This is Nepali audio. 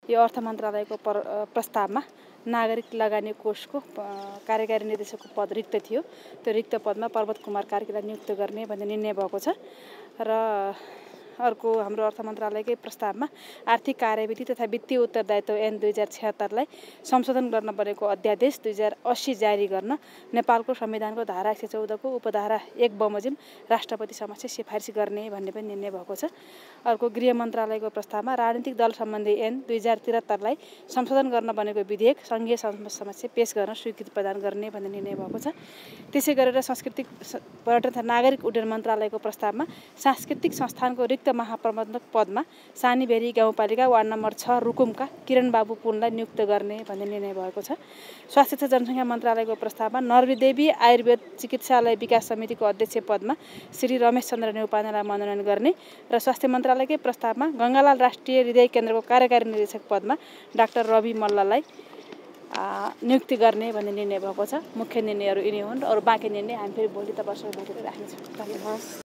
यो अर्थ मन्त्रालयको प्रस्तावमा नागरिक लगानी कोषको कार्यकारी निर्देशकको पद रिक्त थियो। त्यो रिक्त पदमा पर्वत कुमार कार्कीलाई नियुक्त गर्ने भन्ने निर्णय भएको छ र अर्को हाम्रो अर्थ मन्त्रालयकै प्रस्तावमा आर्थिक कार्यविधि तथा वित्तीय उत्तरदायित्व ऐन 2076 लाई संशोधन गर्न बनेको अध्यादेश 2080 जारी गर्न नेपालको संविधानको धारा 114 को उपधारा 1 बमोजिम राष्ट्रपति समक्ष सिफारिस गर्ने भन्ने पनि निर्णय भएको छ। अर्को गृह मन्त्रालयको प्रस्तावमा राजनीतिक दल सम्बन्धी ऐन 2073 लाई संशोधन गर्न बनेको विधेयक संघीय संसद समक्ष पेश गर्न स्वीकृति प्रदान गर्ने भन्ने निर्णय भएको छ। त्यसै गरेर सांस्कृतिक पर्यटन तथा नागरिक उड्डयन मन्त्रालयको प्रस्तावमा सांस्कृतिक संस्थानको रिक्त महाप्रबन्धक पदमा सानीभेरी गाउँपालिका वार्ड नम्बर 6 रुकुमका किरण बाबु पुनलाई नियुक्त गर्ने भन्ने निर्णय भएको छ। स्वास्थ्य तथा जनसङ्ख्या मन्त्रालयको प्रस्तावमा नरदेवी आयुर्वेद चिकित्सालय विकास समितिको अध्यक्ष पदमा श्री रमेश चन्द्र नेउपानेलाई मनोनयन गर्ने र स्वास्थ्य मन्त्रालयकै प्रस्तावमा गङ्गालाल राष्ट्रिय हृदय केन्द्रको कार्यकारी निर्देशक पदमा डाक्टर रवि मल्ललाई नियुक्ति गर्ने भन्ने निर्णय भएको छ। मुख्य निर्णयहरू यिनी हुन्। अरू बाँकी निर्णय हामी फेरि भोलि तपाईहरुसँग भेटेर राख्नेछौँ। धन्यवाद।